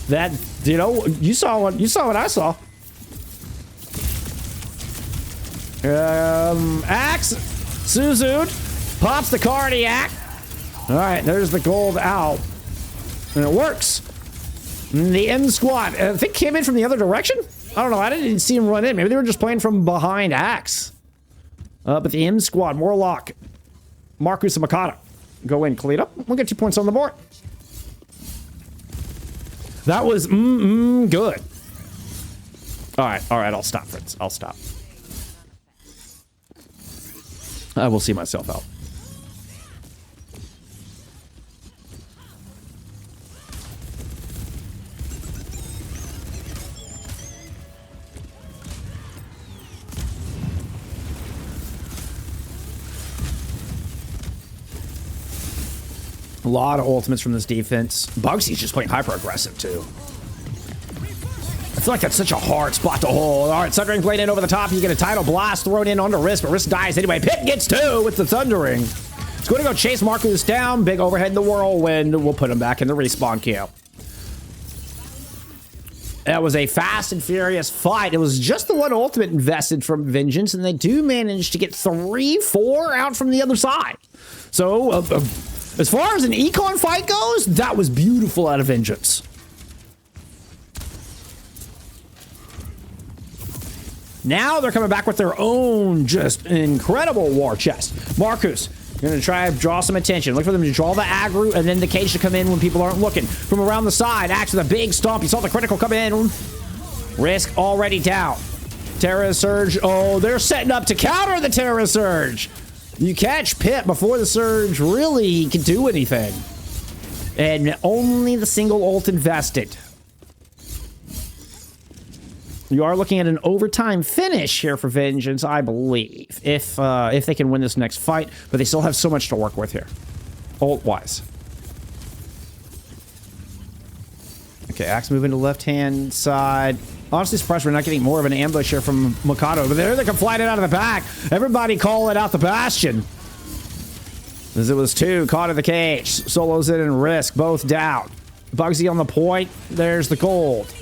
[SPEAKER 1] That, you know, you saw what I saw. Axe, Suzud, pops the cardiac. All right, there's the gold out. And it works. And the M squad, I think came in from the other direction? I don't know, I didn't see him run in. Maybe they were just playing from behind Axe. But the M squad, Morlock, Markoos, and Makoto go in, clean up. We'll get 2 points on the board. That was good. All right, I'll stop, friends. I'll stop. I will see myself out. A lot of ultimates from this defense. Bugsy's just playing hyper-aggressive, too. I feel like that's such a hard spot to hold. All right, Sundering played in over the top. You get a Tidal Blast thrown in onto Risk, but Risk dies anyway. Pip gets 2 with the Thundering. It's going to go chase Markoos down. Big overhead in the whirlwind. We'll put him back in the respawn queue. That was a fast and furious fight. It was just the one ultimate invested from Vengeance, and they do manage to get 3, 4 out from the other side. So, as far as an econ fight goes, that was beautiful out of Vengeance. Now they're coming back with their own just incredible war chest. Markoos, you're going to try to draw some attention. Look for them to draw the aggro and then the cage to come in when people aren't looking. From around the side, Axe with a big stomp. You saw the critical come in. Risk already down. Terra Surge. Oh, they're setting up to counter the Terra Surge. You catch Pip before the Surge really can do anything. And only the single ult invested. You are looking at an overtime finish here for Vengeance, I believe, if they can win this next fight, but they still have so much to work with here, ult-wise. Okay, Axe moving to left-hand side. Honestly surprised we're not getting more of an ambush here from Makoto, but there they come flying it out of the back. Everybody call it out the Bastion. As it was 2 caught in the cage. SoloZen and Risk both down. Bugsy on the point. There's the gold.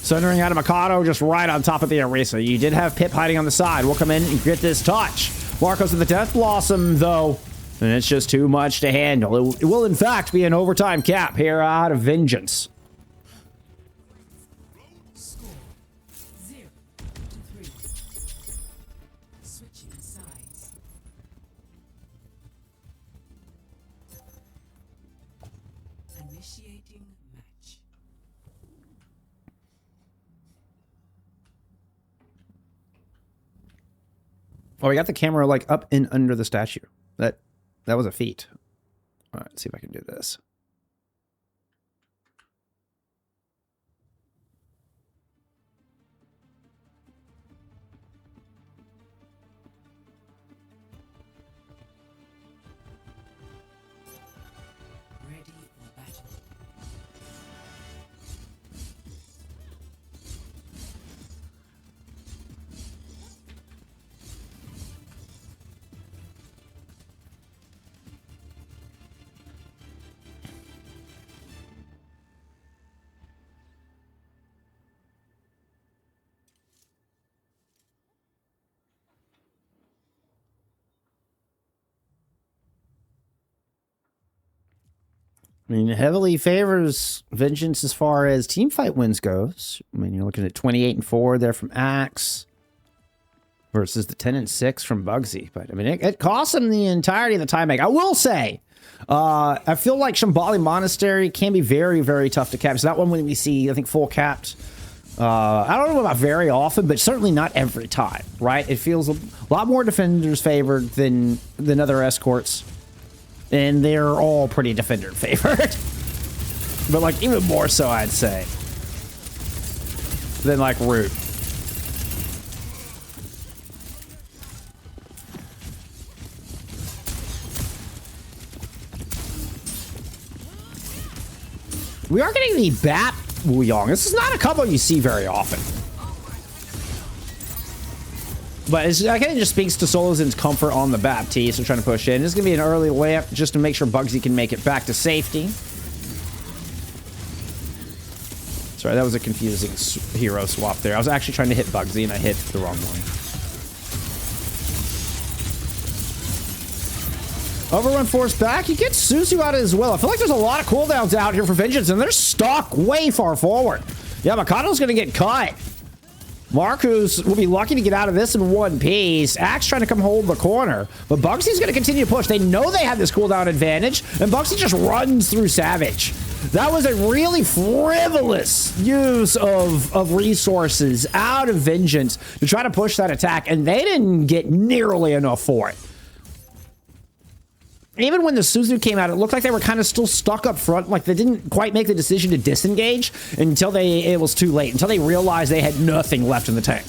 [SPEAKER 1] Sundering out of Makoto just right on top of the Arisa. You did have Pip hiding on the side. We'll come in and get this touch. Markoos with the Death Blossom, though. And it's just too much to handle. It will, in fact, be an overtime cap here out of Vengeance.
[SPEAKER 2] Score 0-3. Switching sides. Initiating match.
[SPEAKER 1] Oh, we got the camera like up and under the statue. That That was a feat. All right, let's see if I can do this.
[SPEAKER 2] Ready for battle.
[SPEAKER 1] I mean, heavily favors Vengeance as far as team fight wins goes. I mean, you're looking at 28-4 there from Axe versus the 10-6 from Bugsy. But I mean, it costs him the entirety of the time bank. I will say, I feel like Shambali Monastery can be very, very tough to cap. So that one when we see, I think, full capped. I don't know about very often, but certainly not every time, right? It feels a lot more defenders favored than other escorts. And they're all pretty defender favored. But like even more so, I'd say, than like Root. We are getting the Bat Wuyong. This is not a combo you see very often. But I think it just speaks to SoloZen's comfort on the Baptiste and trying to push in. This is going to be an early layup just to make sure Bugsy can make it back to safety. Sorry, that was a confusing hero swap there. I was actually trying to hit Bugsy and I hit the wrong one. Overrun force back. You get Suzu out as well. I feel like there's a lot of cooldowns out here for Vengeance and they're stuck way far forward. Yeah, Makoto's going to get cut. Markoos will be lucky to get out of this in one piece. Axe trying to come hold the corner. But Bugsy's going to continue to push. They know they have this cooldown advantage. And Bugsy just runs through Savage. That was a really frivolous use of resources out of Vengeance to try to push that attack. And they didn't get nearly enough for it. Even when the Suzu came out, it looked like they were kind of still stuck up front. Like they didn't quite make the decision to disengage until it was too late. Until they realized they had nothing left in the tank.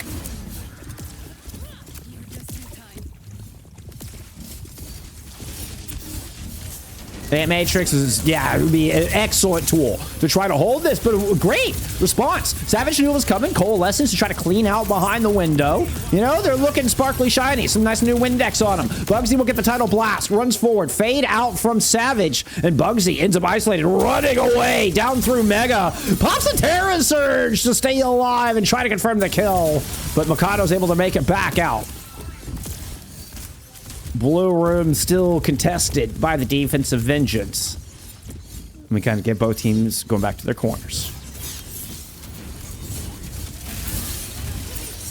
[SPEAKER 1] That Matrix is, yeah, it would be an excellent tool to try to hold this, but a great response. SavageFTW was coming, Coalescence to try to clean out behind the window. You know, they're looking sparkly shiny. Some nice new Windex on them. Bugsy will get the title blast, runs forward, fade out from Savage, and Bugsy ends up isolated, running away down through Mega. Pops a Terra Surge to stay alive and try to confirm the kill, but Makoto's able to make it back out. Blue room still contested by the defense of Vengeance. We kind of get both teams going back to their corners.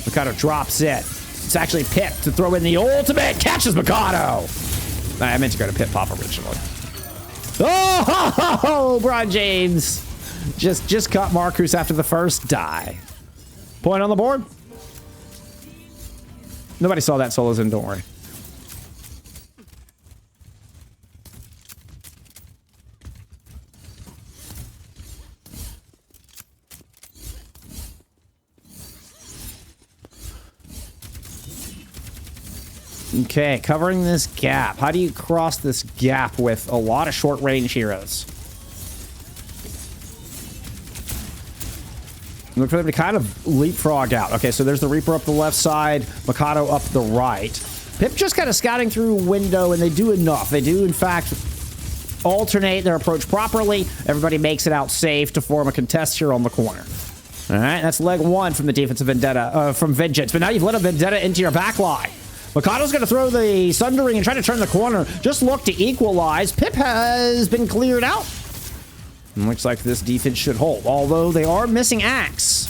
[SPEAKER 1] Makoto drops it. It's actually Pip to throw in the ultimate. Catches Makoto. I meant to go to Pip Pop originally. Oh, Bron James. Just caught Markoos after the first die. Point on the board. Nobody saw that SoloZen, don't worry. Okay, covering this gap. How do you cross this gap with a lot of short-range heroes? Look for them to kind of leapfrog out. Okay, so there's the Reaper up the left side, Makoto up the right. Pip just kind of scouting through window, and they do enough. They do, in fact, alternate their approach properly. Everybody makes it out safe to form a contest here on the corner. All right, that's leg one from the defensive Vendetta, from Vengeance. But now you've let a Vendetta into your back line. Makoto's going to throw the Sundering and try to turn the corner. Just look to equalize. Pip has been cleared out. And looks like this defense should hold. Although they are missing Axe.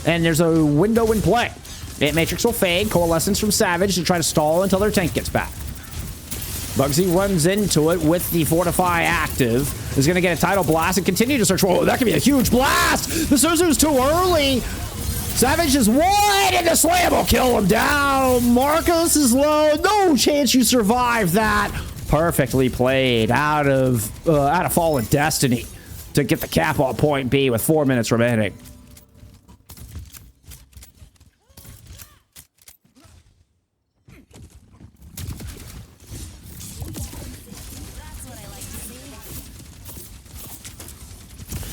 [SPEAKER 1] And there's a window in play. Matrix will fade. Coalescence from Savage to try to stall until their tank gets back. Bugsy runs into it with the Fortify active. Is going to get a title blast and continue to search. Whoa, that could be a huge blast. The Suzu's too early. Savage is one, and the slam will kill him down. Markoos is low. No chance you survive that. Perfectly played out of Fallen Destiny to get the cap on point B with 4 minutes remaining.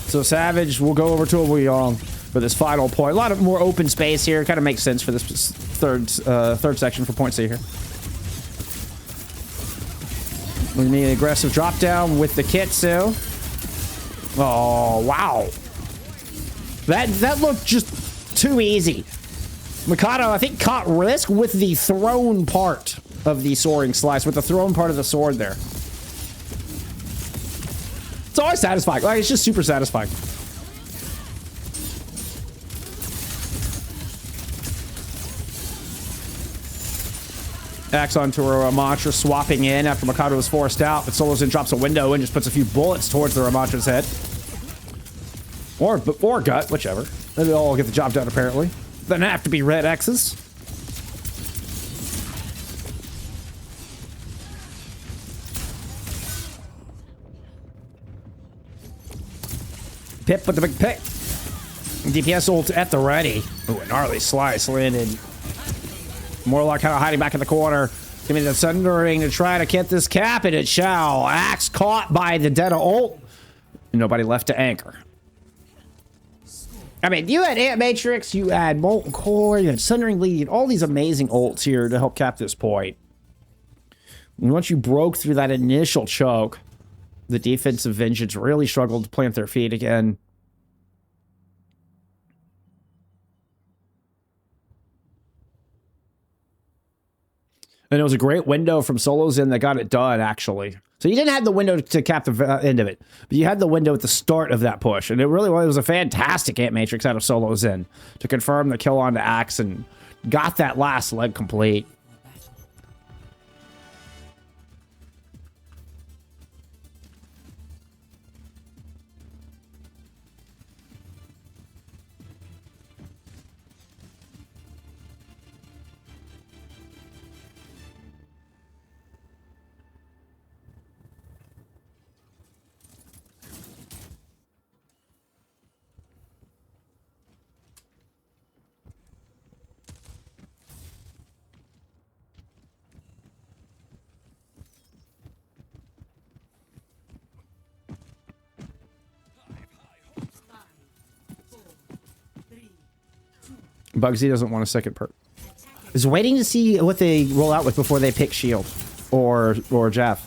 [SPEAKER 1] So Savage will go over to Ilios for this final point. A lot of more open space here. Kind of makes sense for this third section for point C here. We need an aggressive drop down with the Kitsu. Oh, wow. That looked just too easy. Makoto, I think, caught risk with the thrown part of the soaring slice, with the thrown part of the sword there. It's always satisfying. Like, it's just super satisfying. Axe onto a Ramantra, swapping in after Makoto was forced out, but SoloZen drops a window and just puts a few bullets towards the Ramantra's head. Or gut, whichever. They all get the job done, apparently. Doesn't have to be red X's. Pip with the big pick. DPS ult at the ready. Ooh, a gnarly slice landed. Morlock kind of hiding back in the corner. Give me the Sundering to try to get this cap, and it shall. Axe caught by the Deta ult. Nobody left to anchor. I mean, you had Ant Matrix, you had Molten Core, you had Sundering Lead, all these amazing ults here to help cap this point. And once you broke through that initial choke, the defensive Vengeance really struggled to plant their feet again. And it was a great window from SoloZen that got it done, actually. So you didn't have the window to cap the end of it, but you had the window at the start of that push. And it really was a fantastic Ant Matrix out of SoloZen to confirm the kill onto Axe and got that last leg complete. Bugsy doesn't want a second perk. Is waiting to see what they roll out with before they pick shield or Jeff.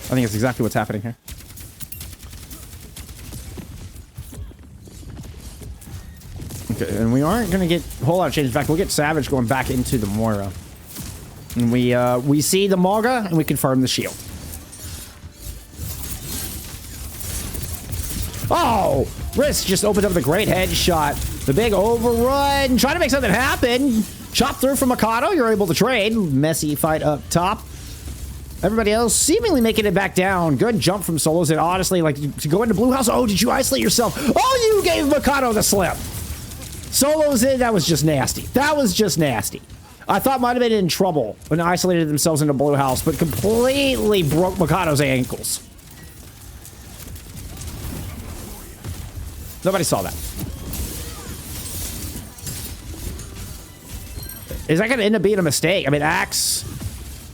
[SPEAKER 1] I think that's exactly what's happening here. Okay, and we aren't going to get a whole lot of change. In fact, we'll get Savage going back into the Moira. And we see the Morga, and we confirm the shield. Oh! Risk just opened up the great headshot. The big overrun. Trying to make something happen. Chop through from Makoto. You're able to trade. Messy fight up top. Everybody else seemingly making it back down. Good jump from SoloZen. Honestly, like, to go into Blue House. Oh, did you isolate yourself? Oh, you gave Makoto the slip. SoloZen, that was just nasty. That was just nasty. I thought might have been in trouble when they isolated themselves into Blue House, but completely broke Makoto's ankles. Nobody saw that. Is that going to end up being a mistake? I mean, Axe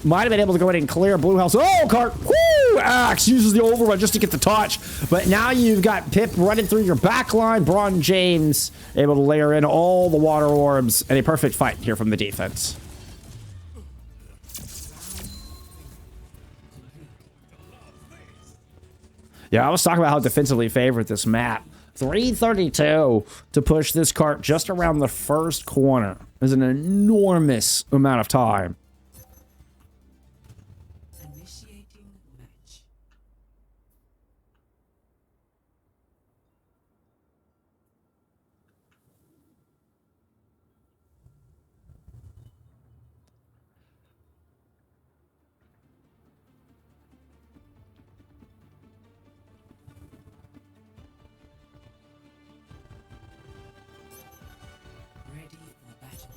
[SPEAKER 1] might have been able to go in and clear Blue House. Oh, Cart! Woo! Axe uses the overrun just to get the touch. But now you've got Pip running through your back line. Braun James able to layer in all the water orbs. And a perfect fight here from the defense. Yeah, I was talking about how defensively favored this map. 332 to push this cart just around the first corner is an enormous amount of time.
[SPEAKER 2] Initiating match. Ready for battle.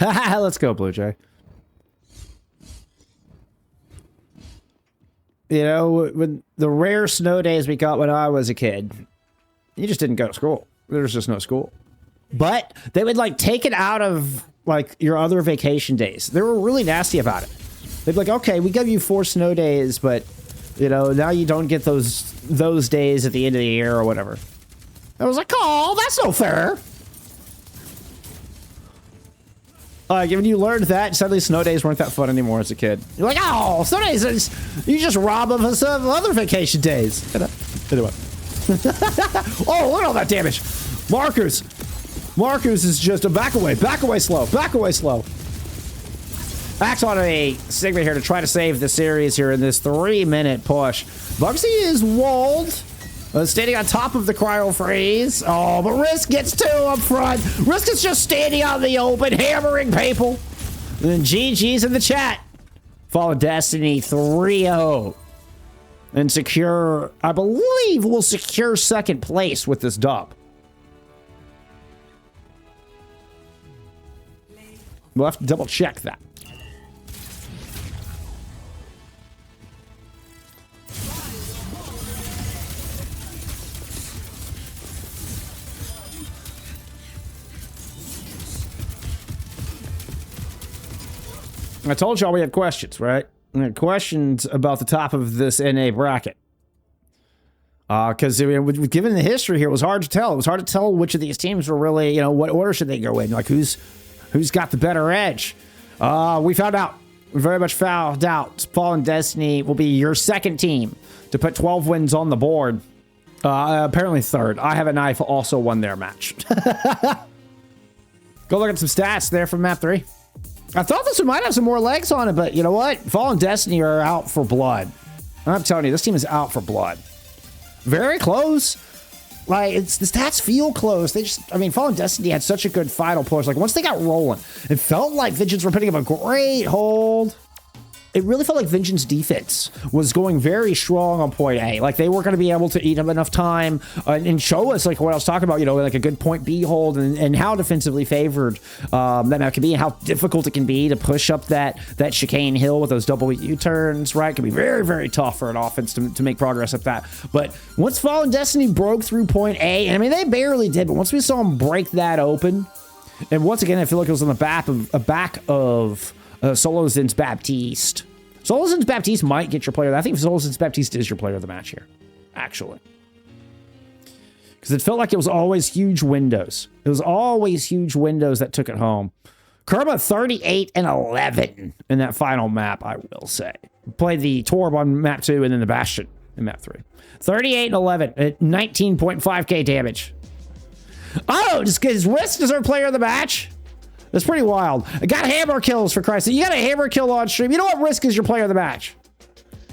[SPEAKER 1] Let's go, Blue Jay. You know, when the rare snow days we got when I was a kid, you just didn't go to school. There was just no school. But they would like take it out of like your other vacation days. They were really nasty about it. They'd be like, okay, we give you 4 snow days, but you know, now you don't get those days at the end of the year or whatever. I was like, oh, that's no fair. When you learned that, suddenly snow days weren't that fun anymore as a kid. You're like, oh, snow days, you just rob us of other vacation days. Anyway. Oh, look at all that damage. Markoos is just a back away slow. Axe on a Sigma here to try to save the series here in this 3-minute push. Bugsy is walled. Standing on top of the cryo freeze. Oh, but Risk gets 2 up front. Risk is just standing out in the open, hammering people. And then GG's in the chat. Fallen Destiny 3-0. And secure, I believe we'll secure 2nd place with this dub. We'll have to double check that. I told y'all we had questions, right? We had questions about the top of this NA bracket. Because given the history here, it was hard to tell. It was hard to tell which of these teams were really, you know, what order should they go in? Like, who's got the better edge? We found out. We very much found out. Fallen Destiny will be your 2nd team to put 12 wins on the board. Apparently 3rd. I Have a Knife also won their match. Go look at some stats there from map 3. I thought this one might have some more legs on it, but you know what? Fallen Destiny are out for blood. I'm telling you, this team is out for blood. Very close. Like, the stats feel close. They just, I mean, Fallen Destiny had such a good final push. Like, once they got rolling, it felt like Vengeance were putting up a great hold. It really felt like Vengeance defense was going very strong on point A. Like, they were going to be able to eat up enough time and show us, like, what I was talking about, you know, like a good point B hold and how defensively favored that map can be and how difficult it can be to push up that chicane hill with those double U-turns, right? It can be very, very tough for an offense to make progress up that. But once Fallen Destiny broke through point A, and I mean, they barely did, but once we saw them break that open, and once again, I feel like it was on the back of SoloZen's Baptiste. SoloZen's Baptiste might get your player. I think SoloZen's Baptiste is your player of the match here, actually. Because it felt like it was always huge windows. It was always huge windows that took it home. Kermaa 38 and 11 in that final map, I will say. Played the Torb on map 2 and then the Bastion in map 3. 38 and 11 at 19.5k damage. Oh, just because Risk is our player of the match? That's pretty wild. I got hammer kills, for Christ's sake. You got a hammer kill on stream. You know what? Risk is your player of the match.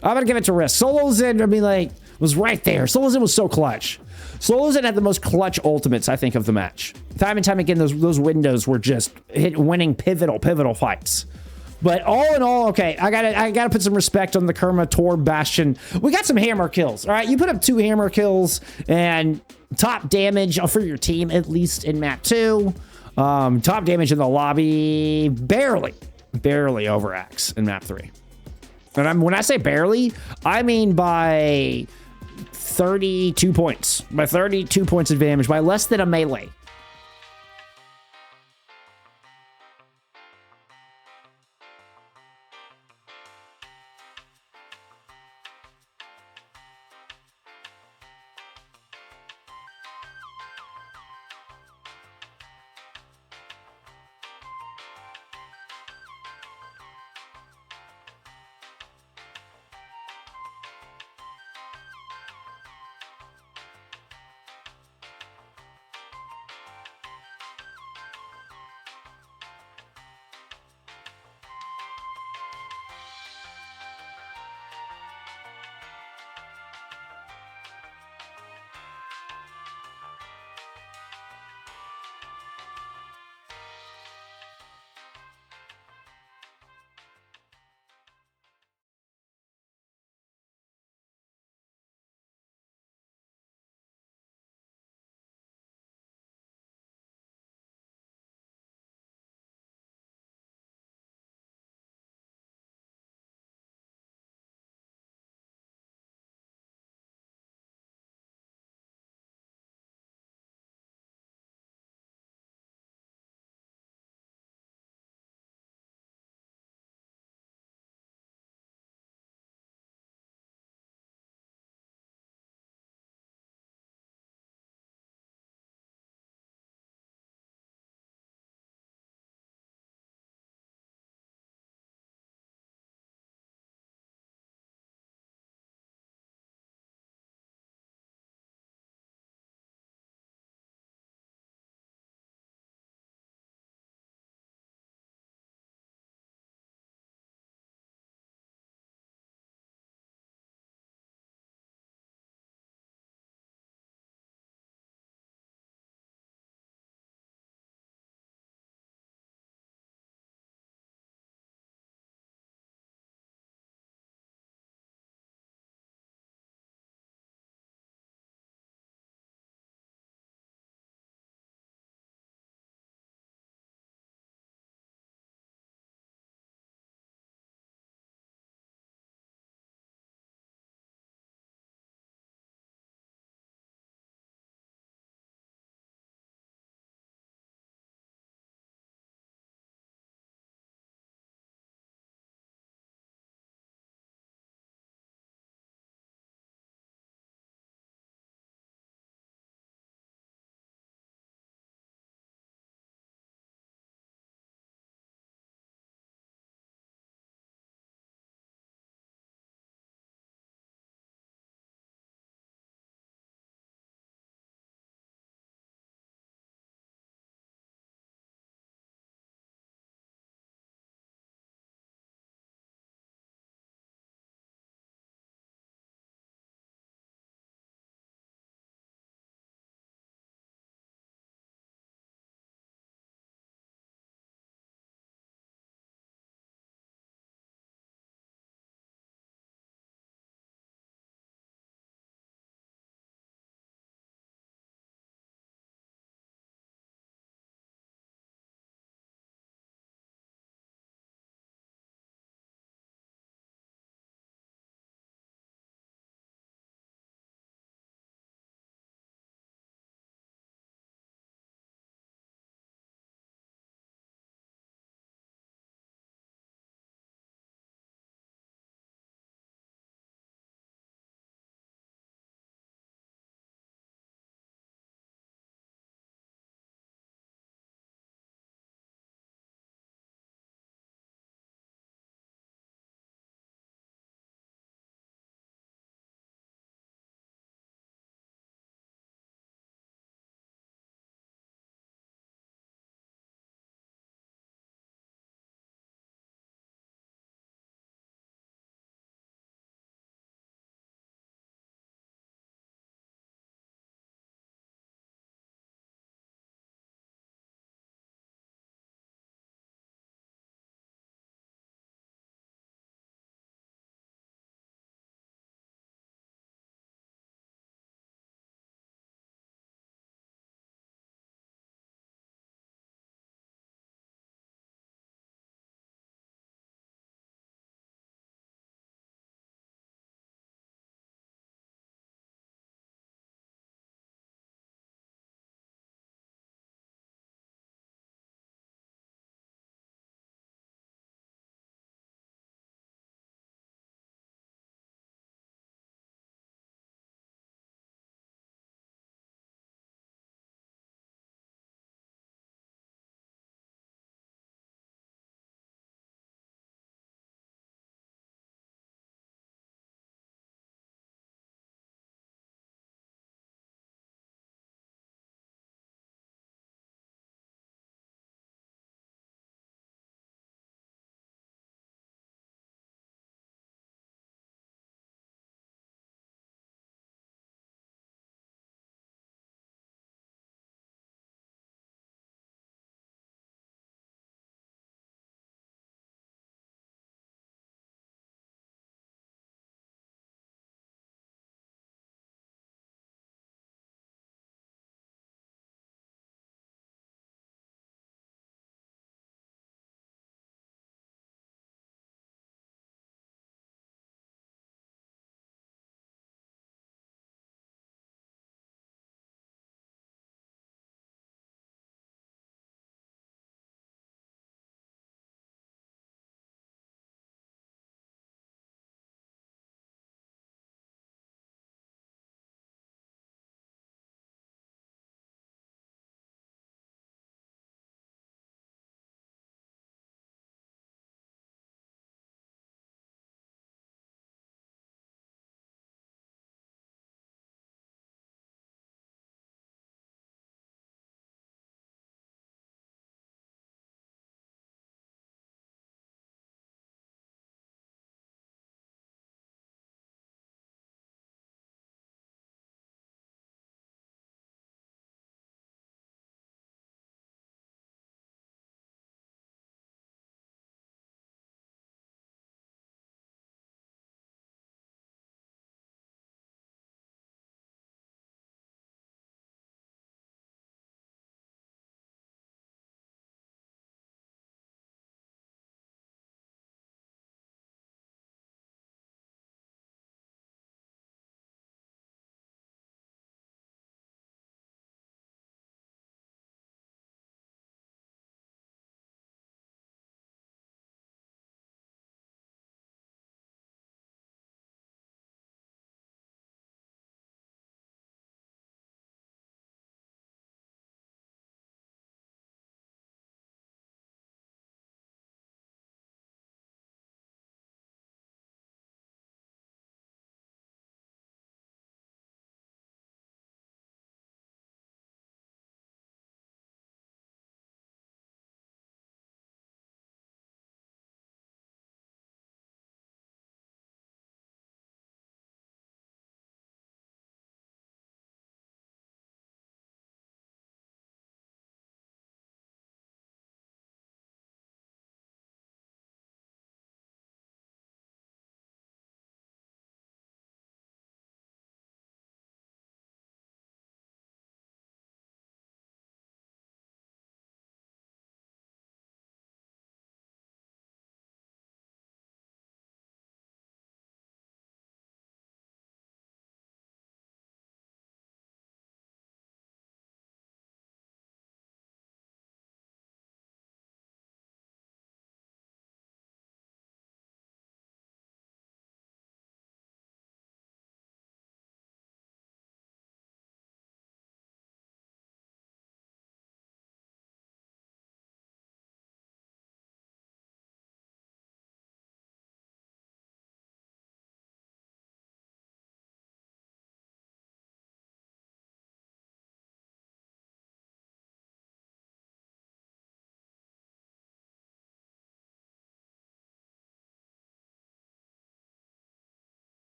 [SPEAKER 1] I'm going to give it to Risk. SoloZen, I mean, like, was right there. SoloZen was so clutch. SoloZen had the most clutch ultimates, I think, of the match. Time and time again, those windows were just winning pivotal fights. But all in all, okay, I gotta put some respect on the Kermaa Torb Bastion. We got some hammer kills. All right, you put up 2 hammer kills and top damage for your team, at least in map 2. Top damage in the lobby, barely over Axe in map 3. And when I say barely, I mean by 32 points. By 32 points of damage, by less than a melee.